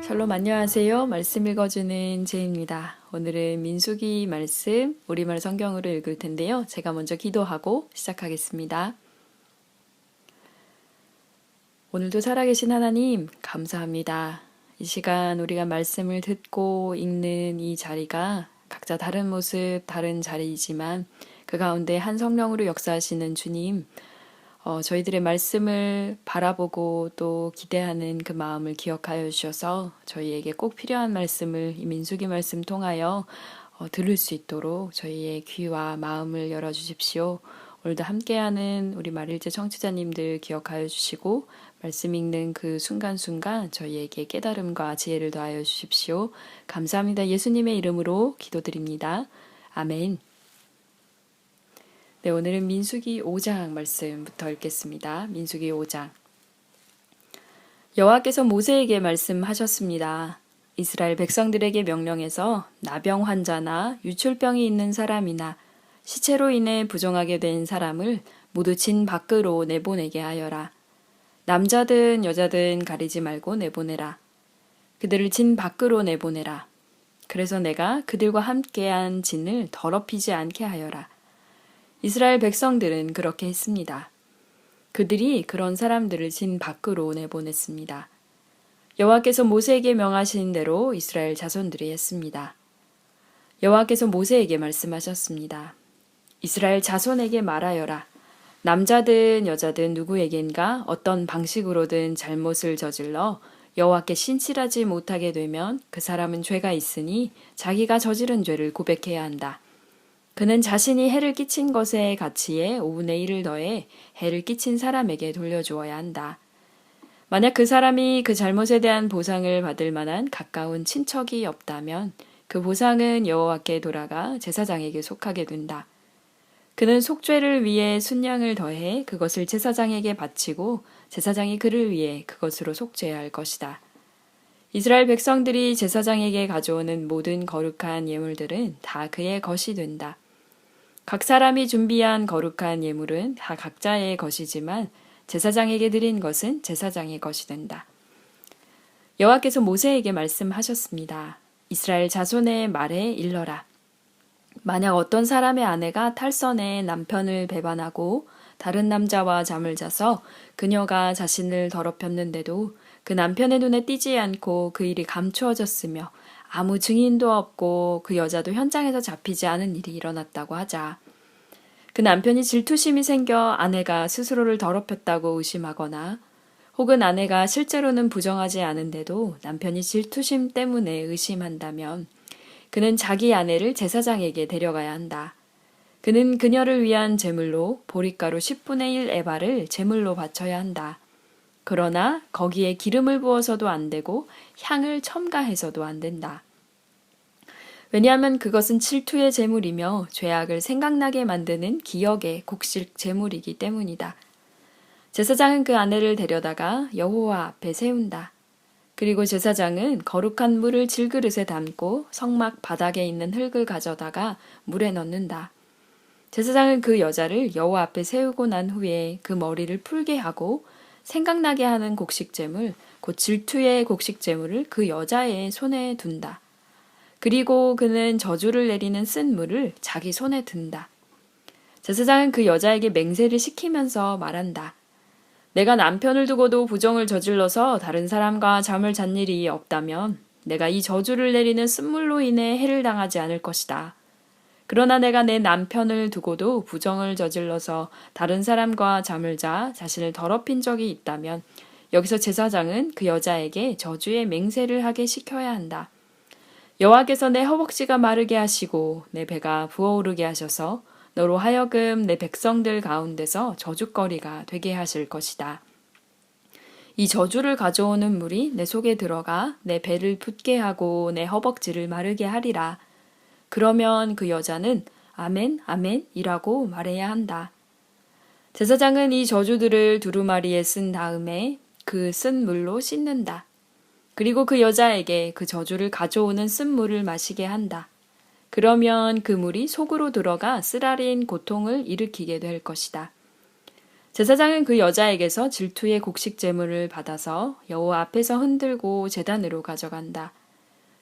샬롬 안녕하세요. 말씀 읽어주는 제입니다. 오늘은 민수기 말씀 우리말 성경으로 읽을 텐데요. 제가 먼저 기도하고 시작하겠습니다. 오늘도 살아계신 하나님 감사합니다. 이 시간 우리가 말씀을 듣고 읽는 이 자리가 각자 다른 모습, 다른 자리이지만 그 가운데 한 성령으로 역사하시는 주님, 저희들의 말씀을 바라보고 또 기대하는 그 마음을 기억하여 주셔서 저희에게 꼭 필요한 말씀을 이 민수기 말씀 통하여 들을 수 있도록 저희의 귀와 마음을 열어주십시오. 오늘도 함께하는 우리 말일제 청취자님들 기억하여 주시고 말씀 읽는 그 순간순간 저희에게 깨달음과 지혜를 더하여 주십시오. 감사합니다. 예수님의 이름으로 기도드립니다. 아멘. 네, 오늘은 민수기 5장 말씀부터 읽겠습니다. 민수기 5장. 여호와께서 모세에게 말씀하셨습니다. 이스라엘 백성들에게 명령해서 나병 환자나 유출병이 있는 사람이나 시체로 인해 부정하게 된 사람을 모두 진 밖으로 내보내게 하여라. 남자든 여자든 가리지 말고 내보내라. 그들을 진 밖으로 내보내라. 그래서 내가 그들과 함께한 진을 더럽히지 않게 하여라. 이스라엘 백성들은 그렇게 했습니다. 그들이 그런 사람들을 진 밖으로 내보냈습니다. 여호와께서 모세에게 명하신 대로 이스라엘 자손들이 했습니다. 여호와께서 모세에게 말씀하셨습니다. 이스라엘 자손에게 말하여라. 남자든 여자든 누구에겐가 어떤 방식으로든 잘못을 저질러 여호와께 신실하지 못하게 되면 그 사람은 죄가 있으니 자기가 저지른 죄를 고백해야 한다. 그는 자신이 해를 끼친 것의 가치에 5분의 1을 더해 해를 끼친 사람에게 돌려주어야 한다. 만약 그 사람이 그 잘못에 대한 보상을 받을 만한 가까운 친척이 없다면 그 보상은 여호와께 돌아가 제사장에게 속하게 된다. 그는 속죄를 위해 순양을 더해 그것을 제사장에게 바치고 제사장이 그를 위해 그것으로 속죄해야 할 것이다. 이스라엘 백성들이 제사장에게 가져오는 모든 거룩한 예물들은 다 그의 것이 된다. 각 사람이 준비한 거룩한 예물은 다 각자의 것이지만 제사장에게 드린 것은 제사장의 것이 된다. 여호와께서 모세에게 말씀하셨습니다. 이스라엘 자손의 말에 일러라. 만약 어떤 사람의 아내가 탈선해 남편을 배반하고 다른 남자와 잠을 자서 그녀가 자신을 더럽혔는데도 그 남편의 눈에 띄지 않고 그 일이 감추어졌으며 아무 증인도 없고 그 여자도 현장에서 잡히지 않은 일이 일어났다고 하자. 그 남편이 질투심이 생겨 아내가 스스로를 더럽혔다고 의심하거나 혹은 아내가 실제로는 부정하지 않은데도 남편이 질투심 때문에 의심한다면 그는 자기 아내를 제사장에게 데려가야 한다. 그는 그녀를 위한 제물로 보리가루 10분의 1 에바를 제물로 바쳐야 한다. 그러나 거기에 기름을 부어서도 안 되고 향을 첨가해서도 안 된다. 왜냐하면 그것은 질투의 제물이며 죄악을 생각나게 만드는 기억의 곡식 제물이기 때문이다. 제사장은 그 아내를 데려다가 여호와 앞에 세운다. 그리고 제사장은 거룩한 물을 질그릇에 담고 성막 바닥에 있는 흙을 가져다가 물에 넣는다. 제사장은 그 여자를 여호와 앞에 세우고 난 후에 그 머리를 풀게 하고 생각나게 하는 곡식제물, 곧 질투의 곡식제물을 그 여자의 손에 둔다. 그리고 그는 저주를 내리는 쓴 물을 자기 손에 든다. 제사장은 그 여자에게 맹세를 시키면서 말한다. 내가 남편을 두고도 부정을 저질러서 다른 사람과 잠을 잔 일이 없다면 내가 이 저주를 내리는 쓴물로 인해 해를 당하지 않을 것이다. 그러나 내가 내 남편을 두고도 부정을 저질러서 다른 사람과 잠을 자 자신을 더럽힌 적이 있다면 여기서 제사장은 그 여자에게 저주의 맹세를 하게 시켜야 한다. 여호와께서 내 허벅지가 마르게 하시고 내 배가 부어오르게 하셔서 너로 하여금 내 백성들 가운데서 저주거리가 되게 하실 것이다. 이 저주를 가져오는 물이 내 속에 들어가 내 배를 붓게 하고 내 허벅지를 마르게 하리라. 그러면 그 여자는 아멘, 아멘이라고 말해야 한다. 제사장은 이 저주들을 두루마리에 쓴 다음에 그 쓴 물로 씻는다. 그리고 그 여자에게 그 저주를 가져오는 쓴 물을 마시게 한다. 그러면 그 물이 속으로 들어가 쓰라린 고통을 일으키게 될 것이다. 제사장은 그 여자에게서 질투의 곡식 제물을 받아서 여호와 앞에서 흔들고 제단으로 가져간다.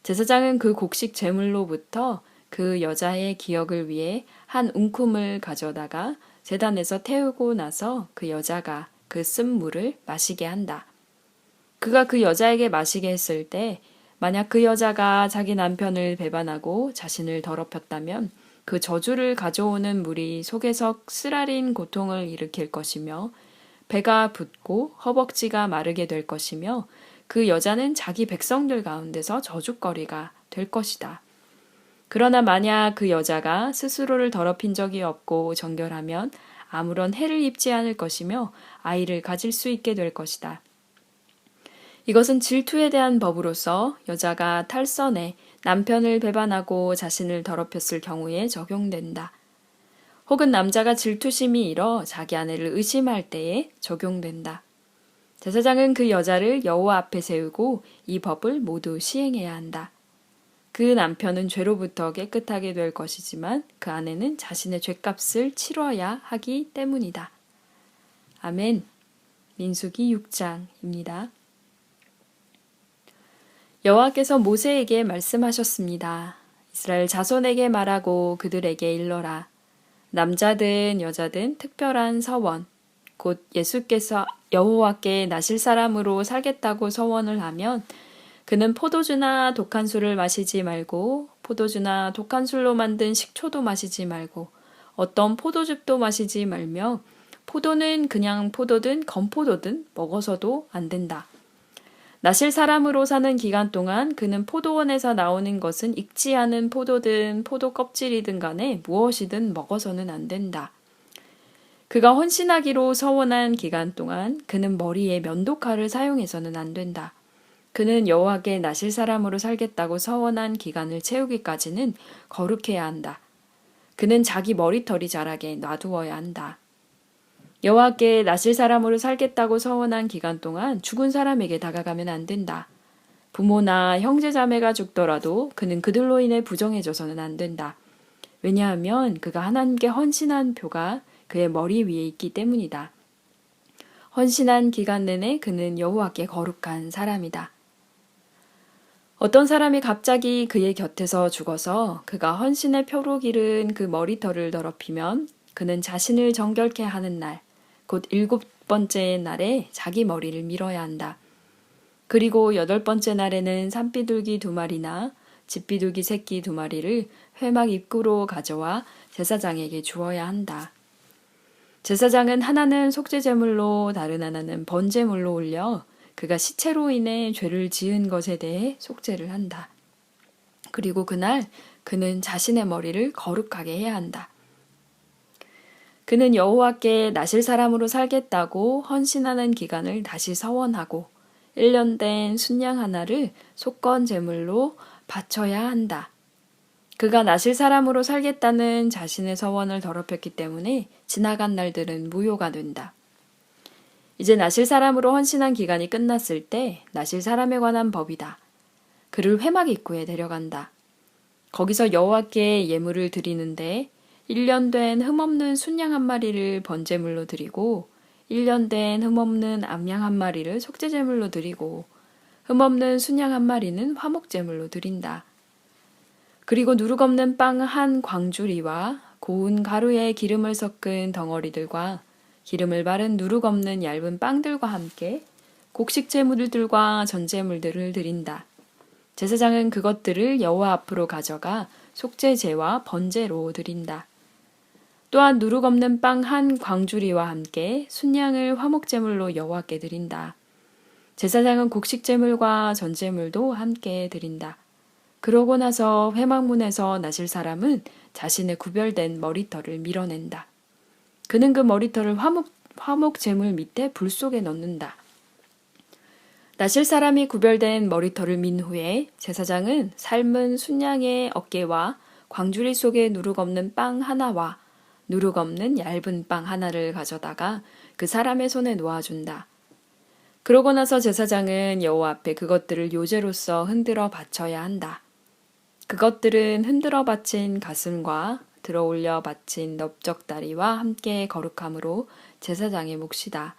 제사장은 그 곡식 제물로부터 그 여자의 기억을 위해 한 웅큼을 가져다가 제단에서 태우고 나서 그 여자가 그 쓴 물을 마시게 한다. 그가 그 여자에게 마시게 했을 때 만약 그 여자가 자기 남편을 배반하고 자신을 더럽혔다면 그 저주를 가져오는 물이 속에서 쓰라린 고통을 일으킬 것이며 배가 붓고 허벅지가 마르게 될 것이며 그 여자는 자기 백성들 가운데서 저주거리가 될 것이다. 그러나 만약 그 여자가 스스로를 더럽힌 적이 없고 정결하면 아무런 해를 입지 않을 것이며 아이를 가질 수 있게 될 것이다. 이것은 질투에 대한 법으로서 여자가 탈선해 남편을 배반하고 자신을 더럽혔을 경우에 적용된다. 혹은 남자가 질투심이 일어 자기 아내를 의심할 때에 적용된다. 제사장은 그 여자를 여호와 앞에 세우고 이 법을 모두 시행해야 한다. 그 남편은 죄로부터 깨끗하게 될 것이지만 그 아내는 자신의 죄값을 치러야 하기 때문이다. 아멘. 민수기 6장입니다. 여호와께서 모세에게 말씀하셨습니다. 이스라엘 자손에게 말하고 그들에게 일러라. 남자든 여자든 특별한 서원, 곧 예수께서 여호와께 나실 사람으로 살겠다고 서원을 하면 그는 포도주나 독한 술을 마시지 말고 포도주나 독한 술로 만든 식초도 마시지 말고 어떤 포도즙도 마시지 말며 포도는 그냥 포도든 건포도든 먹어서도 안 된다. 나실 사람으로 사는 기간 동안 그는 포도원에서 나오는 것은 익지 않은 포도든 포도 껍질이든 간에 무엇이든 먹어서는 안 된다. 그가 헌신하기로 서원한 기간 동안 그는 머리에 면도칼을 사용해서는 안 된다. 그는 여호와께 나실 사람으로 살겠다고 서원한 기간을 채우기까지는 거룩해야 한다. 그는 자기 머리털이 자라게 놔두어야 한다. 여호와께 나실 사람으로 살겠다고 서원한 기간 동안 죽은 사람에게 다가가면 안 된다. 부모나 형제 자매가 죽더라도 그는 그들로 인해 부정해져서는 안 된다. 왜냐하면 그가 하나님께 헌신한 표가 그의 머리 위에 있기 때문이다. 헌신한 기간 내내 그는 여호와께 거룩한 사람이다. 어떤 사람이 갑자기 그의 곁에서 죽어서 그가 헌신의 표로 기른 그 머리털을 더럽히면 그는 자신을 정결케 하는 날, 곧 7번째 날에 자기 머리를 밀어야 한다. 그리고 8번째 날에는 산비둘기 2마리나 집비둘기 새끼 2마리를 회막 입구로 가져와 제사장에게 주어야 한다. 제사장은 하나는 속죄제물로 다른 하나는 번제물로 올려 그가 시체로 인해 죄를 지은 것에 대해 속죄를 한다. 그리고 그날 그는 자신의 머리를 거룩하게 해야 한다. 그는 여호와께 나실 사람으로 살겠다고 헌신하는 기간을 다시 서원하고 1년 된 순양 하나를 속건 제물로 바쳐야 한다. 그가 나실 사람으로 살겠다는 자신의 서원을 더럽혔기 때문에 지나간 날들은 무효가 된다. 이제 나실 사람으로 헌신한 기간이 끝났을 때 나실 사람에 관한 법이다. 그를 회막 입구에 데려간다. 거기서 여호와께 예물을 드리는데 1년 된 흠없는 순양 1마리를 번제물로 드리고 1년 된 흠없는 암양 1마리를 속죄제물로 드리고 흠없는 순양 1마리는 화목제물로 드린다. 그리고 누룩 없는 빵 한 광주리와 고운 가루에 기름을 섞은 덩어리들과 기름을 바른 누룩 없는 얇은 빵들과 함께 곡식제물들과 전제물들을 드린다. 제사장은 그것들을 여호와 앞으로 가져가 속죄제와 번제로 드린다. 또한 누룩 없는 빵 한 광주리와 함께 순양을 화목제물로 여호와께 드린다. 제사장은 곡식제물과 전제물도 함께 드린다. 그러고 나서 회막문에서 나실 사람은 자신의 구별된 머리털을 밀어낸다. 그는 그 머리털을 화목제물 밑에 불 속에 넣는다. 나실 사람이 구별된 머리털을 민 후에 제사장은 삶은 순양의 어깨와 광주리 속에 누룩 없는 빵 하나와 누룩 없는 얇은 빵 하나를 가져다가 그 사람의 손에 놓아준다. 그러고 나서 제사장은 여호와 앞에 그것들을 요제로서 흔들어 바쳐야 한다. 그것들은 흔들어 바친 가슴과 들어올려 바친 넓적다리와 함께 거룩함으로 제사장의 몫이다.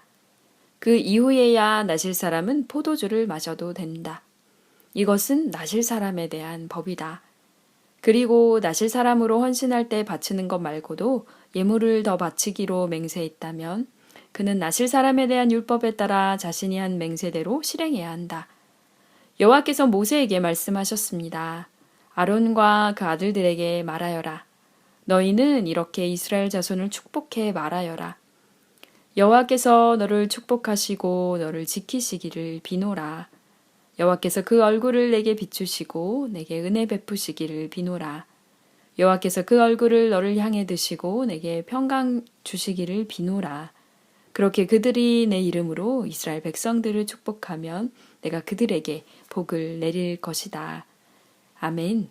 그 이후에야 나실 사람은 포도주를 마셔도 된다. 이것은 나실 사람에 대한 법이다. 그리고 나실 사람으로 헌신할 때 바치는 것 말고도 예물을 더 바치기로 맹세했다면 그는 나실 사람에 대한 율법에 따라 자신이 한 맹세대로 실행해야 한다. 여호와께서 모세에게 말씀하셨습니다. 아론과 그 아들들에게 말하여라. 너희는 이렇게 이스라엘 자손을 축복해 말하여라. 여호와께서 너를 축복하시고 너를 지키시기를 비노라. 여호와께서 그 얼굴을 내게 비추시고 내게 은혜 베푸시기를 비노라. 여호와께서 그 얼굴을 너를 향해 드시고 내게 평강 주시기를 비노라. 그렇게 그들이 내 이름으로 이스라엘 백성들을 축복하면 내가 그들에게 복을 내릴 것이다. 아멘.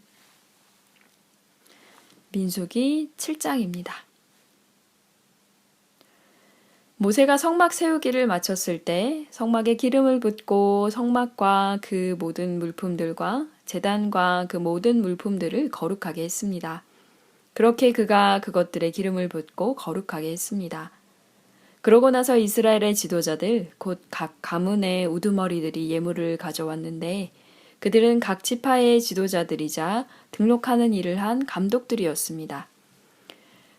민수기 7장입니다. 모세가 성막 세우기를 마쳤을 때 성막에 기름을 붓고 성막과 그 모든 물품들과 제단과 그 모든 물품들을 거룩하게 했습니다. 그렇게 그가 그것들에 기름을 붓고 거룩하게 했습니다. 그러고 나서 이스라엘의 지도자들 곧 각 가문의 우두머리들이 예물을 가져왔는데 그들은 각 지파의 지도자들이자 등록하는 일을 한 감독들이었습니다.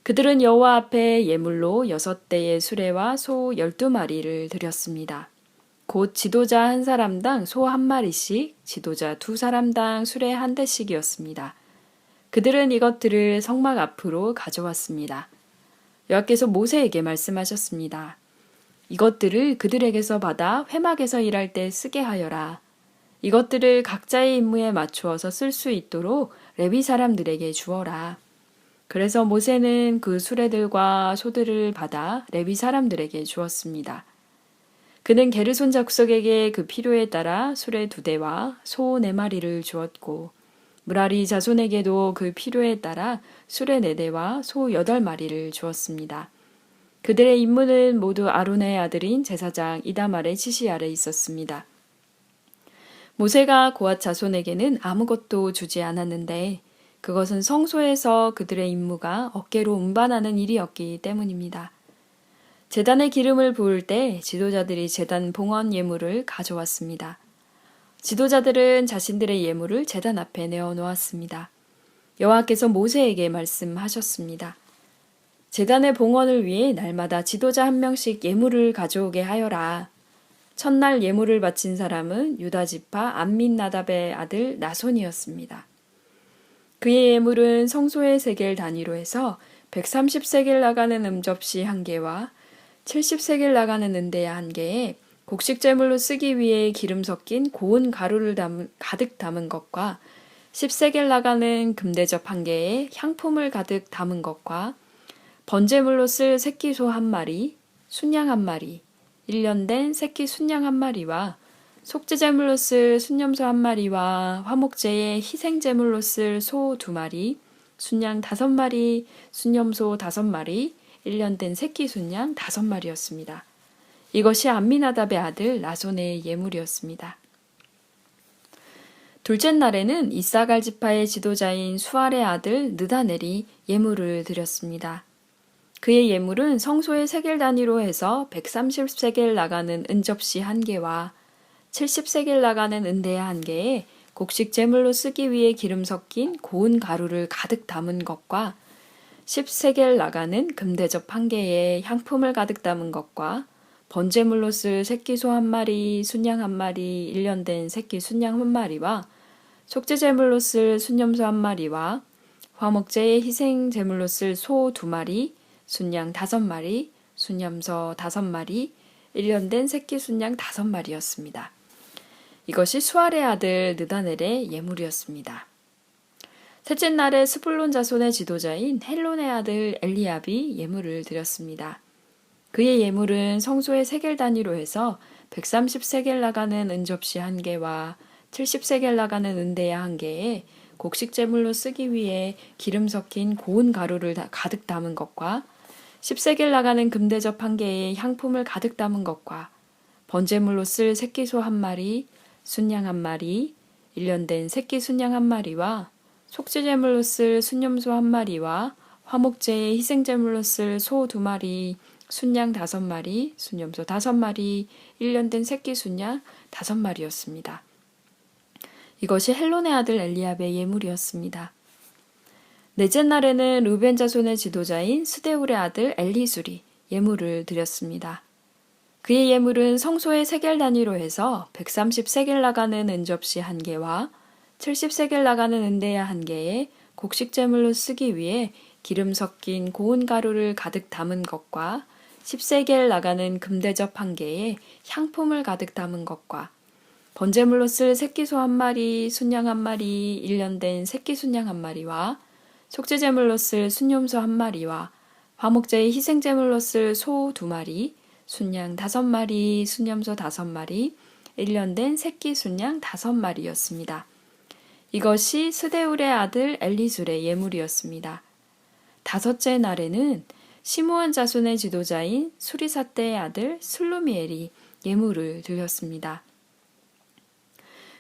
그들은 여호와 앞에 예물로 6대의 수레와 소 12마리를 드렸습니다. 곧 지도자 한 사람당 소 한 마리씩, 지도자 두 사람당 수레 한 대씩이었습니다. 그들은 이것들을 성막 앞으로 가져왔습니다. 여호와께서 모세에게 말씀하셨습니다. 이것들을 그들에게서 받아 회막에서 일할 때 쓰게 하여라. 이것들을 각자의 임무에 맞추어서 쓸 수 있도록 레위 사람들에게 주어라. 그래서 모세는 그 수레들과 소들을 받아 레위 사람들에게 주었습니다. 그는 게르손 족속에게 그 필요에 따라 수레 2대와 소 4마리를 주었고 므라리 자손에게도 그 필요에 따라 수레 4대와 소 8마리를 주었습니다. 그들의 임무는 모두 아론의 아들인 제사장 이다말의 지시 아래 있었습니다. 모세가 고앗 자손에게는 아무것도 주지 않았는데 그것은 성소에서 그들의 임무가 어깨로 운반하는 일이었기 때문입니다. 제단에 기름을 부을 때 지도자들이 제단 봉헌 예물을 가져왔습니다. 지도자들은 자신들의 예물을 제단 앞에 내어놓았습니다. 여호와께서 모세에게 말씀하셨습니다. 제단의 봉헌을 위해 날마다 지도자 한 명씩 예물을 가져오게 하여라. 첫날 예물을 바친 사람은 유다 지파 암민나답의 아들 나손이었습니다. 그의 예물은 성소의 세겔 단위로 해서 130세겔 나가는 음접시 1개와 70세겔 나가는 은대 1개에 곡식 제물로 쓰기 위해 기름 섞인 고운 가루를 가득 담은 것과 10세겔 나가는 금대접 1개에 향품을 가득 담은 것과 번제물로 쓸 새끼 소 1마리, 순양 1마리, 1년 된 새끼 순양 1마리와 속죄제물로 쓸 순염소 1마리와 화목제의 희생제물로 쓸 소 2마리, 순양 5마리, 순염소 5마리, 1년 된 새끼 순양 5마리였습니다. 이것이 암미나답의 아들 나손의 예물이었습니다. 둘째 날에는 이사갈 지파의 지도자인 수알의 아들 느다넬이 예물을 드렸습니다. 그의 예물은 성소의 세겔 단위로 해서 130세겔 나가는 은접시 1개와 70세겔 나가는 은대 1개에 곡식 제물로 쓰기 위해 기름 섞인 고운 가루를 가득 담은 것과 10세겔 나가는 금대접 1개에 향품을 가득 담은 것과 번제물로 쓸 새끼 소 1마리, 순양 1마리, 1년 된 새끼 순양 1마리와 속죄제물로 쓸 순염소 1마리와 화목제의 희생제물로 쓸 소 2마리, 순양 5마리, 순염소 5마리, 1년 된 새끼 순양 5마리였습니다. 이것이 수알의 아들 느다넬의 예물이었습니다. 셋째 날에 스불론 자손의 지도자인 헬론의 아들 엘리압이 예물을 드렸습니다. 그의 예물은 성소의 세겔 단위로 해서 130세겔 나가는 은접시 1개와 70세겔 나가는 은대야 1개에 곡식 제물로 쓰기 위해 기름 섞인 고운 가루를 가득 담은 것과 10세겔 나가는 금대접 1개에 향품을 가득 담은 것과 번제물로 쓸 새끼 소 1마리, 순양 1마리, 1년 된 새끼 순양 1마리와 속죄제물로 쓸 순염소 1마리와 화목제의 희생제물로 쓸 소 2마리, 순양 5마리, 순염소 5마리, 1년 된 새끼 순양 5마리였습니다. 이것이 헬론의 아들 엘리압의 예물이었습니다. 넷째 날에는 르벤 자손의 지도자인 스데울의 아들 엘리술이 예물을 드렸습니다. 그의 예물은 성소의 세겔 단위로 해서 130세겔 나가는 은접시 1개와 70세겔 나가는 은대야 1개에 곡식 제물로 쓰기 위해 기름 섞인 고운 가루를 가득 담은 것과 10세겔 나가는 금대접 1개에 향품을 가득 담은 것과 번제물로 쓸 새끼소 1마리, 순양 1마리, 1년 된 새끼 순양 1마리와 속죄제물로 쓸 순염소 1마리와 화목제의 희생제물로 쓸 소 2마리, 순양 5마리, 순염소 5마리, 1년 된 새끼 순양 5마리였습니다. 이것이 스데울의 아들 엘리술의 예물이었습니다. 다섯째 날에는 시므온 자손의 지도자인 수리사떼의 아들 슬루미엘이 예물을 드렸습니다.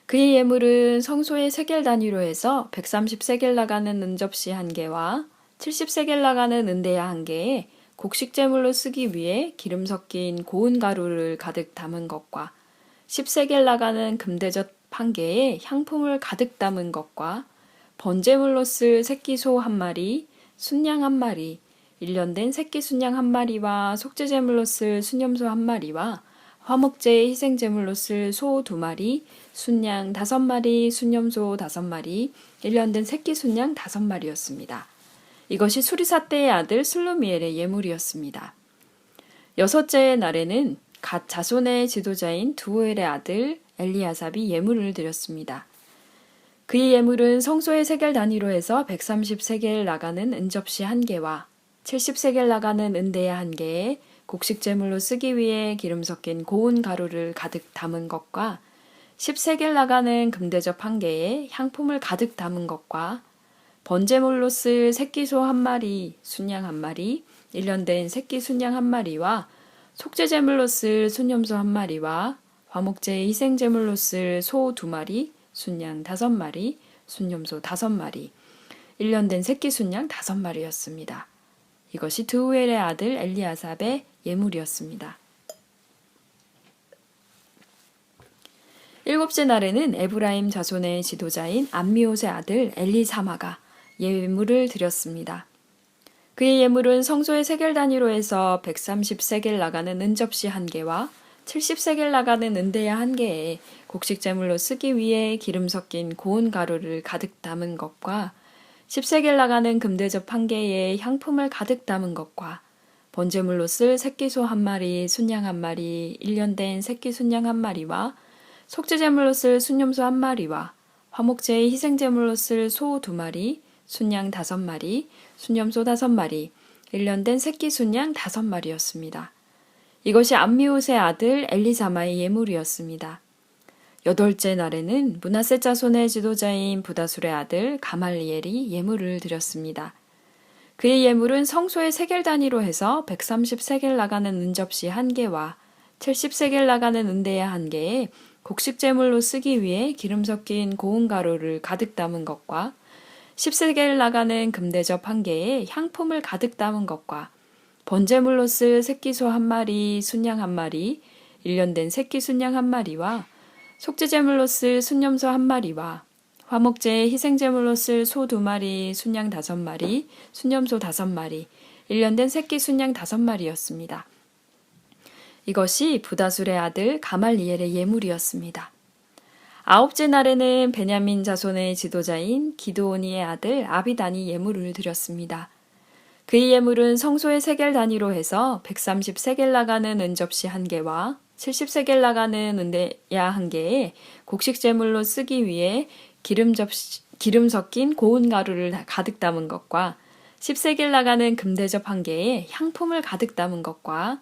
그의 예물은 성소의 세겔 단위로 해서 130세겔 나가는 은접시 1개와 70세겔 나가는 은대야 1개에 곡식 제물로 쓰기 위해 기름 섞인 고운 가루를 가득 담은 것과 10세겔 나가는 금대접 1개에 향품을 가득 담은 것과 번제물로 쓸 새끼 소 1마리, 순양 1마리, 1년 된 새끼 순양 1마리와 속죄제물로 쓸 순염소 1마리와 화목제의 희생제물로 쓸 소 2마리, 순양 5마리, 순염소 5마리, 1년 된 새끼 순양 5마리였습니다. 이것이 수리사떼의 아들 슬루미엘의 예물이었습니다. 여섯째 날에는 갓 자손의 지도자인 두오엘의 아들 엘리아삽이 예물을 드렸습니다. 그의 예물은 성소의 세겔 단위로 해서 130세겔 나가는 은접시 1개와 70세겔 나가는 은대야 1개에 곡식 제물로 쓰기 위해 기름 섞인 고운 가루를 가득 담은 것과 10세겔 나가는 금대접 1개에 향품을 가득 담은 것과 번제물로 쓸 새끼소 1마리, 순양 1마리, 1년 된 새끼 순양 1마리와 속죄제물로 쓸 순염소 1마리와 화목제의 희생제물로 쓸 소 2마리, 순양 5마리, 순염소 5마리, 1년 된 새끼 순양 5마리였습니다. 이것이 드우엘의 아들 엘리아삽의 예물이었습니다. 일곱째 날에는 에브라임 자손의 지도자인 암미옷의 아들 엘리사마가 예물을 드렸습니다. 그의 예물은 성소의 세겔 단위로 해서 130세겔 나가는 은접시 1개와 70세겔 나가는 은대야 1개에 곡식 제물로 쓰기 위해 기름 섞인 고운 가루를 가득 담은 것과 10세겔 나가는 금대접 1개에 향품을 가득 담은 것과 번제물로 쓸 새끼소 1마리, 순양 1마리, 1년 된 새끼 순양 1마리와 속죄제물로 쓸 순염소 1마리와 화목제의 희생제물로 쓸 소 2마리, 순양 5마리, 순염소 5마리, 1년 된 새끼 순양 5마리였습니다. 이것이 암미옷의 아들 엘리사마의 예물이었습니다. 여덟째 날에는 므낫세 자손의 지도자인 부다술의 아들 가말리엘이 예물을 드렸습니다. 그의 예물은 성소의 세겔 단위로 해서 130세겔 나가는 은접시 1개와 70세겔 나가는 은대야 1개에 곡식 제물로 쓰기 위해 기름 섞인 고운 가루를 가득 담은 것과 10세겔 나가는 금대접 1개에 향품을 가득 담은 것과 번제물로 쓸 새끼소 1마리, 순양 1마리, 1년 된 새끼 순양 1마리와 속죄제물로 쓸 순염소 1마리와 화목제의 희생제물로 쓸 소 2마리, 순양 5마리, 순염소 5마리, 1년 된 새끼 순양 5마리였습니다. 이것이 부다술의 아들 가말리엘의 예물이었습니다. 아홉째 날에는 베냐민 자손의 지도자인 기드오니의 아들 아비단이 예물을 드렸습니다. 그의 예물은 성소의 세겔 단위로 해서 130세겔 나가는 은접시 1개와 70세겔 나가는 은대야 1개에 곡식 제물로 쓰기 위해 기름 섞인 고운 가루를 가득 담은 것과 10세겔 나가는 금대접 1개에 향품을 가득 담은 것과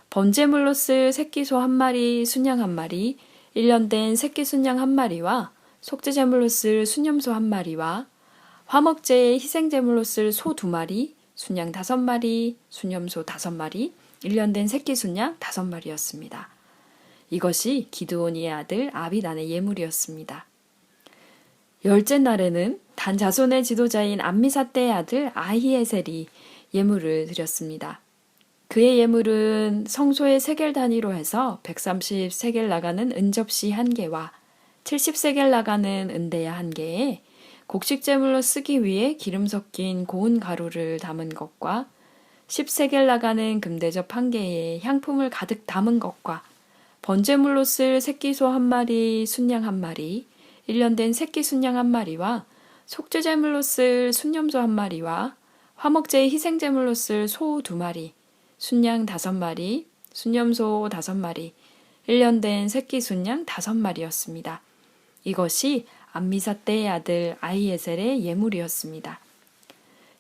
번제물로 쓸 새끼소 1마리, 순양 1마리, 1년 된 새끼 순양 1마리와 속죄제물로 쓸 순염소 1마리와 화목제의 희생제물로 쓸 소 2마리, 순양 5마리, 순염소 5마리, 1년 된 새끼 순양 5마리였습니다. 이것이 기드온이의 아들 아비단의 예물이었습니다. 열째 날에는 단 자손의 지도자인 암미사떼의 아들 아히에셀이 예물을 드렸습니다. 그의 예물은 성소의 세겔 단위로 해서 130세겔 나가는 은접시 1개와 70세겔 나가는 은대야 1개에 곡식제물로 쓰기 위해 기름 섞인 고운 가루를 담은 것과 10세겔 나가는 금대접 1개에 향품을 가득 담은 것과 번제물로 쓸 새끼소 1마리, 순양 1마리, 1년 된 새끼 순양 1마리와 속죄제물로 쓸 순염소 1마리와 화목제의 희생제물로 쓸 소 2마리, 순양 5마리, 순염소 5마리, 1년 된 새끼 순양 5마리였습니다. 이것이 암미사 때의 아들 아히에셀의 예물이었습니다.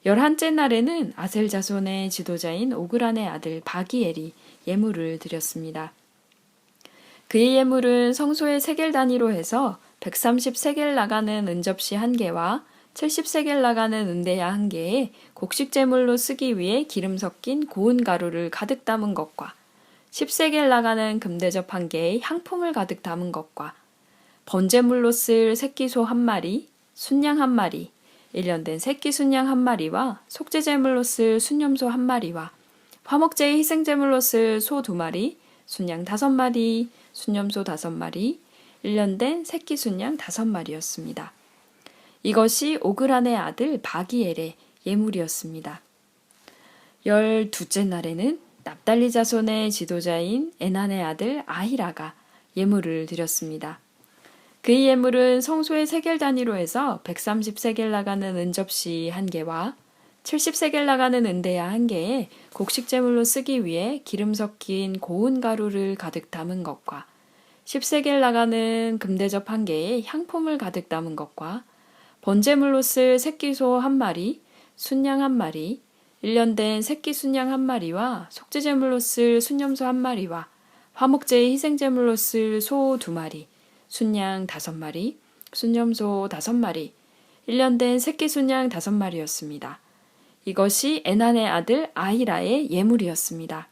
11째 날에는 아셀 자손의 지도자인 오그란의 아들 바기엘이 예물을 드렸습니다. 그의 예물은 성소의 세겔 단위로 해서 130세겔 나가는 은접시 1개와 70세겔 나가는 은대야 1개에 곡식제물로 쓰기 위해 기름 섞인 고운 가루를 가득 담은 것과 10세겔 나가는 금대접 1개에 향품을 가득 담은 것과 번제물로 쓸 새끼소 1마리, 순양 1마리, 1년 된 새끼 순양 1마리와 속죄제물로 쓸 순염소 1마리와 화목제의 희생제물로 쓸 소 2마리, 순양 5마리, 순염소 5마리, 1년 된 새끼 순양 5마리였습니다. 이것이 오그란의 아들 바기엘의 예물이었습니다. 12째 날에는 납달리 자손의 지도자인 에난의 아들 아히라가 예물을 드렸습니다. 그의 예물은 성소의 세겔 단위로 해서 130세겔 나가는 은접시 1개와 70세겔 나가는 은대야 1개에 곡식제물로 쓰기 위해 기름 섞인 고운 가루를 가득 담은 것과 10세겔 나가는 금대접 1개에 향품을 가득 담은 것과 번제물로 쓸 새끼소 1마리, 순양 1마리, 1년 된 새끼 순양 1마리와 속죄제물로 쓸 순염소 1마리와 화목제의 희생제물로 쓸 소 2마리, 순양 5마리, 순염소 5마리, 1년 된 새끼 순양 5마리였습니다. 이것이 에난의 아들 아히라의 예물이었습니다.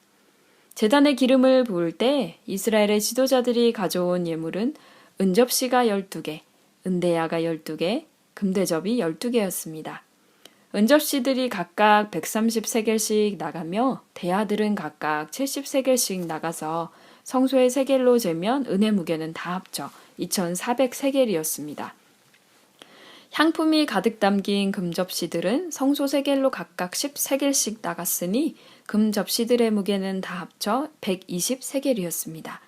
제단에 기름을 부을 때 이스라엘의 지도자들이 가져온 예물은 은접시가 12개, 은대야가 12개, 금대접이 12개였습니다. 은접시들이 각각 130세겔씩 나가며 대야들은 각각 70세겔씩 나가서 성소의 세겔로 재면 은의 무게는 다 합쳐 2400세겔이었습니다. 향품이 가득 담긴 금접시들은 성소 세겔로 각각 10세겔씩 나갔으니 금접시들의 무게는 다 합쳐 120세겔이었습니다.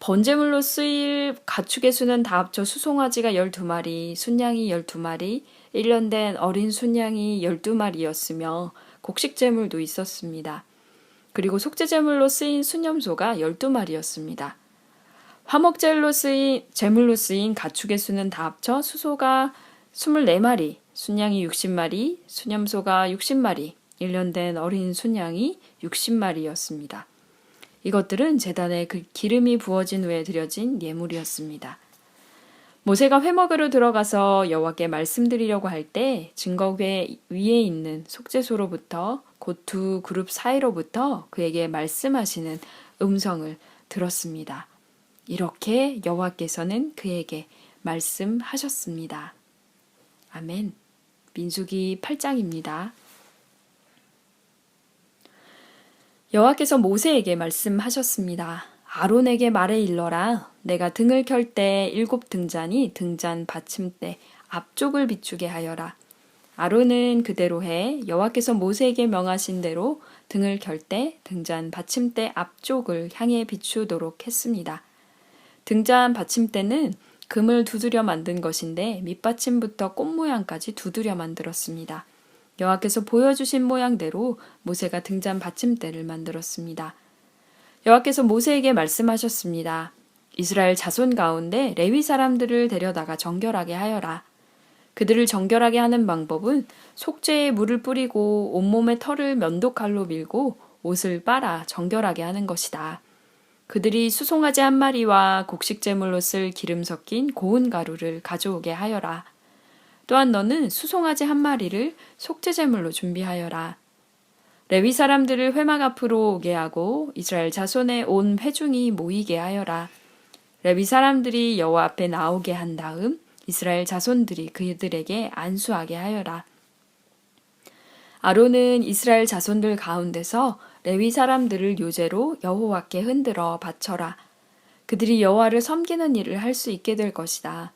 번제물로 쓰일 가축의 수는 다 합쳐 수송아지가 12마리, 순양이 12마리, 1년 된 어린 순양이 12마리였으며 곡식제물도 있었습니다. 그리고 속죄제물로 쓰인 순염소가 12마리였습니다. 화목제물로 쓰인 가축의 수는 다 합쳐 수소가 24마리, 순양이 60마리, 순염소가 60마리, 1년 된 어린 순양이 60마리였습니다. 이것들은 제단에 그 기름이 부어진 후에 드려진 예물이었습니다. 모세가 회막으로 들어가서 여호와께 말씀드리려고 할 때 증거궤 위에 있는 속죄소로부터 곧 두 그룹 사이로부터 그에게 말씀하시는 음성을 들었습니다. 이렇게 여호와께서는 그에게 말씀하셨습니다. 아멘. 민수기 8장입니다. 여호와께서 모세에게 말씀하셨습니다. 아론에게 말해 일러라. 내가 등을 켤 때 7등잔이 등잔 받침대 앞쪽을 비추게 하여라. 아론은 그대로 해 여호와께서 모세에게 명하신 대로 등을 켤 때 등잔 받침대 앞쪽을 향해 비추도록 했습니다. 등잔 받침대는 금을 두드려 만든 것인데 밑받침부터 꽃 모양까지 두드려 만들었습니다. 여호와께서 보여주신 모양대로 모세가 등잔 받침대를 만들었습니다. 여호와께서 모세에게 말씀하셨습니다. 이스라엘 자손 가운데 레위 사람들을 데려다가 정결하게 하여라. 그들을 정결하게 하는 방법은 속죄에 물을 뿌리고 온몸에 털을 면도칼로 밀고 옷을 빨아 정결하게 하는 것이다. 그들이 수송아지 1마리와 곡식제물로 쓸 기름 섞인 고운 가루를 가져오게 하여라. 또한 너는 수송아지 1마리를 속죄제물로 준비하여라. 레위 사람들을 회막 앞으로 오게 하고 이스라엘 자손의 온 회중이 모이게 하여라. 레위 사람들이 여호와 앞에 나오게 한 다음 이스라엘 자손들이 그들에게 안수하게 하여라. 아론은 이스라엘 자손들 가운데서 레위 사람들을 요제로 여호와께 흔들어 바쳐라. 그들이 여호와를 섬기는 일을 할 수 있게 될 것이다.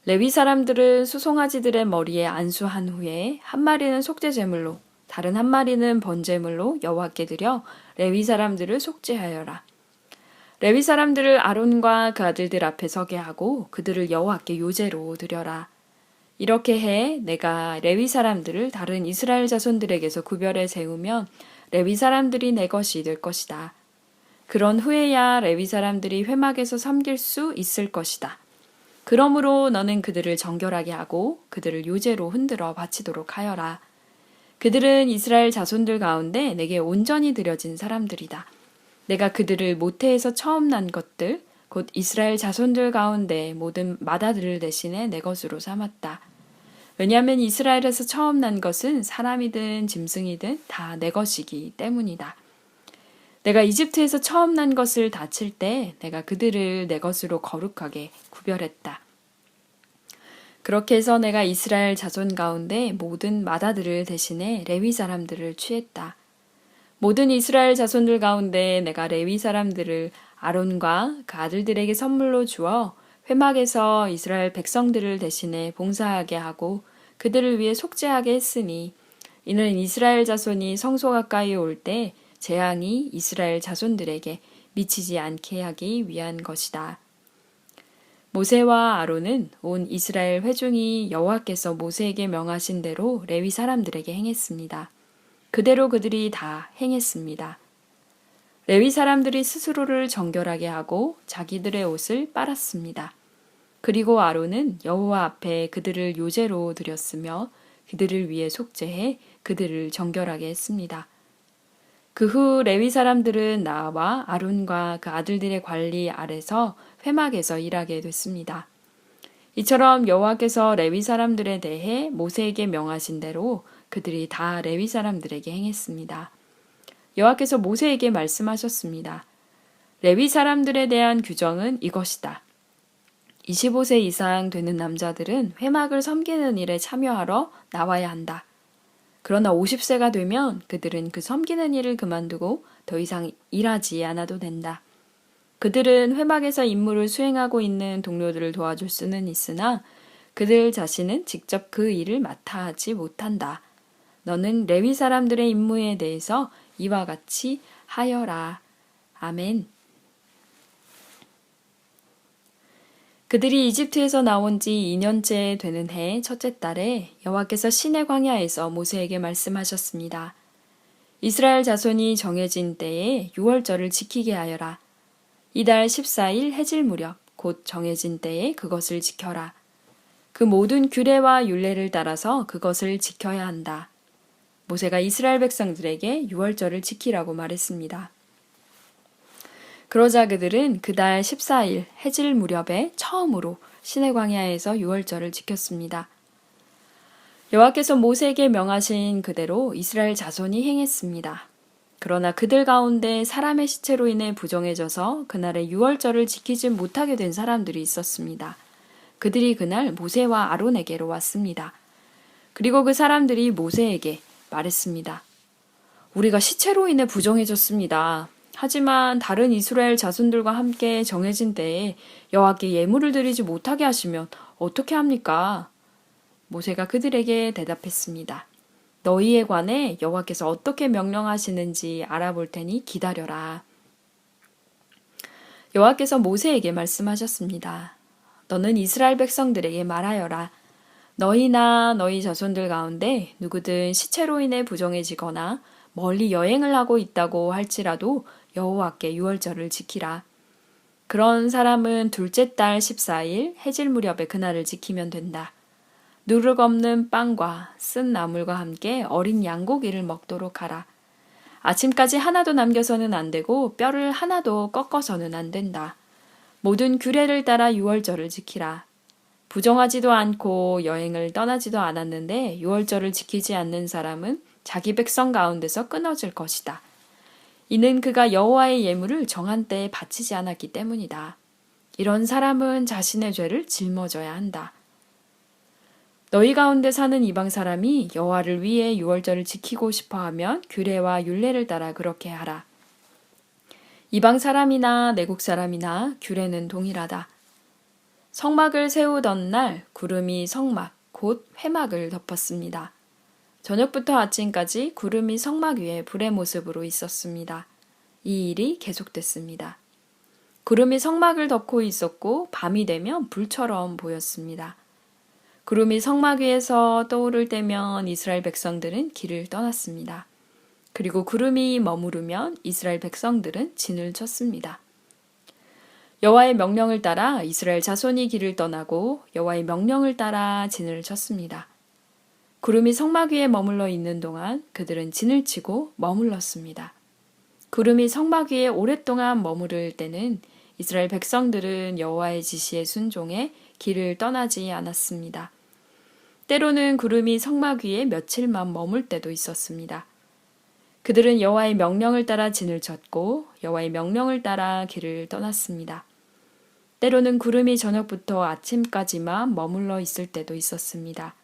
레위 사람들은 수송아지들의 머리에 안수한 후에 한 마리는 속죄 제물로 다른 한 마리는 번제물로 여호와께 드려 레위 사람들을 속죄하여라. 레위 사람들을 아론과 그 아들들 앞에 서게 하고 그들을 여호와께 요제로 드려라. 이렇게 해 내가 레위 사람들을 다른 이스라엘 자손들에게서 구별해 세우면 레위 사람들이 내 것이 될 것이다. 그런 후에야 레위 사람들이 회막에서 섬길 수 있을 것이다. 그러므로 너는 그들을 정결하게 하고 그들을 요제로 흔들어 바치도록 하여라. 그들은 이스라엘 자손들 가운데 내게 온전히 드려진 사람들이다. 내가 그들을 모태에서 처음 난 것들, 곧 이스라엘 자손들 가운데 모든 맏아들을 대신에 내 것으로 삼았다. 왜냐하면 이스라엘에서 처음 난 것은 사람이든 짐승이든 다 내 것이기 때문이다. 내가 이집트에서 처음 난 것을 다칠 때 내가 그들을 내 것으로 거룩하게 구별했다. 그렇게 해서 내가 이스라엘 자손 가운데 모든 맏아들을 대신해 레위 사람들을 취했다. 모든 이스라엘 자손들 가운데 내가 레위 사람들을 아론과 그 아들들에게 선물로 주어 회막에서 이스라엘 백성들을 대신해 봉사하게 하고 그들을 위해 속죄하게 했으니 이는 이스라엘 자손이 성소 가까이 올 때 재앙이 이스라엘 자손들에게 미치지 않게 하기 위한 것이다. 모세와 아론은 온 이스라엘 회중이 여호와께서 모세에게 명하신 대로 레위 사람들에게 행했습니다. 그대로 그들이 다 행했습니다. 레위 사람들이 스스로를 정결하게 하고 자기들의 옷을 빨았습니다. 그리고 아론은 여호와 앞에 그들을 요제로 드렸으며 그들을 위해 속죄해 그들을 정결하게 했습니다. 그 후 레위 사람들은 나와 아론과 그 아들들의 관리 아래서 회막에서 일하게 됐습니다. 이처럼 여호와께서 레위 사람들에 대해 모세에게 명하신 대로 그들이 다 레위 사람들에게 행했습니다. 여호와께서 모세에게 말씀하셨습니다. 레위 사람들에 대한 규정은 이것이다. 25세 이상 되는 남자들은 회막을 섬기는 일에 참여하러 나와야 한다. 그러나 50세가 되면 그들은 그 섬기는 일을 그만두고 더 이상 일하지 않아도 된다. 그들은 회막에서 임무를 수행하고 있는 동료들을 도와줄 수는 있으나 그들 자신은 직접 그 일을 맡아 하지 못한다. 너는 레위 사람들의 임무에 대해서 이와 같이 하여라. 아멘. 그들이 이집트에서 나온 지 2년째 되는 해 첫째 달에 여호와께서 시내 광야에서 모세에게 말씀하셨습니다. 이스라엘 자손이 정해진 때에 유월절을 지키게 하여라. 이달 14일 해질 무렵 곧 정해진 때에 그것을 지켜라. 그 모든 규례와 율례를 따라서 그것을 지켜야 한다. 모세가 이스라엘 백성들에게 유월절을 지키라고 말했습니다. 그러자 그들은 그달 14일 해질 무렵에 처음으로 시내 광야에서 유월절을 지켰습니다. 여호와께서 모세에게 명하신 그대로 이스라엘 자손이 행했습니다. 그러나 그들 가운데 사람의 시체로 인해 부정해져서 그날의 유월절을 지키지 못하게 된 사람들이 있었습니다. 그들이 그날 모세와 아론에게로 왔습니다. 그리고 그 사람들이 모세에게 말했습니다. 우리가 시체로 인해 부정해졌습니다. 하지만 다른 이스라엘 자손들과 함께 정해진 때에 여호와께 예물을 드리지 못하게 하시면 어떻게 합니까? 모세가 그들에게 대답했습니다. 너희에 관해 여호와께서 어떻게 명령하시는지 알아볼 테니 기다려라. 여호와께서 모세에게 말씀하셨습니다. 너는 이스라엘 백성들에게 말하여라. 너희나 너희 자손들 가운데 누구든 시체로 인해 부정해지거나 멀리 여행을 하고 있다고 할지라도 여호와께 유월절을 지키라. 그런 사람은 둘째 달 14일 해질 무렵에 그날을 지키면 된다. 누룩 없는 빵과 쓴 나물과 함께 어린 양고기를 먹도록 하라. 아침까지 하나도 남겨서는 안 되고 뼈를 하나도 꺾어서는 안 된다. 모든 규례를 따라 유월절을 지키라. 부정하지도 않고 여행을 떠나지도 않았는데 유월절을 지키지 않는 사람은 자기 백성 가운데서 끊어질 것이다. 이는 그가 여호와의 예물을 정한 때에 바치지 않았기 때문이다. 이런 사람은 자신의 죄를 짊어져야 한다. 너희 가운데 사는 이방 사람이 여호와를 위해 유월절을 지키고 싶어하면 규례와 율례를 따라 그렇게 하라. 이방 사람이나 내국 사람이나 규례는 동일하다. 성막을 세우던 날 구름이 성막, 곧 회막을 덮었습니다. 저녁부터 아침까지 구름이 성막 위에 불의 모습으로 있었습니다. 이 일이 계속됐습니다. 구름이 성막을 덮고 있었고 밤이 되면 불처럼 보였습니다. 구름이 성막 위에서 떠오를 때면 이스라엘 백성들은 길을 떠났습니다. 그리고 구름이 머무르면 이스라엘 백성들은 진을 쳤습니다. 여호와의 명령을 따라 이스라엘 자손이 길을 떠나고 여호와의 명령을 따라 진을 쳤습니다. 구름이 성막 위에 머물러 있는 동안 그들은 진을 치고 머물렀습니다. 구름이 성막 위에 오랫동안 머무를 때는 이스라엘 백성들은 여호와의 지시에 순종해 길을 떠나지 않았습니다. 때로는 구름이 성막 위에 며칠만 머물 때도 있었습니다. 그들은 여호와의 명령을 따라 진을 쳤고 여호와의 명령을 따라 길을 떠났습니다. 때로는 구름이 저녁부터 아침까지만 머물러 있을 때도 있었습니다.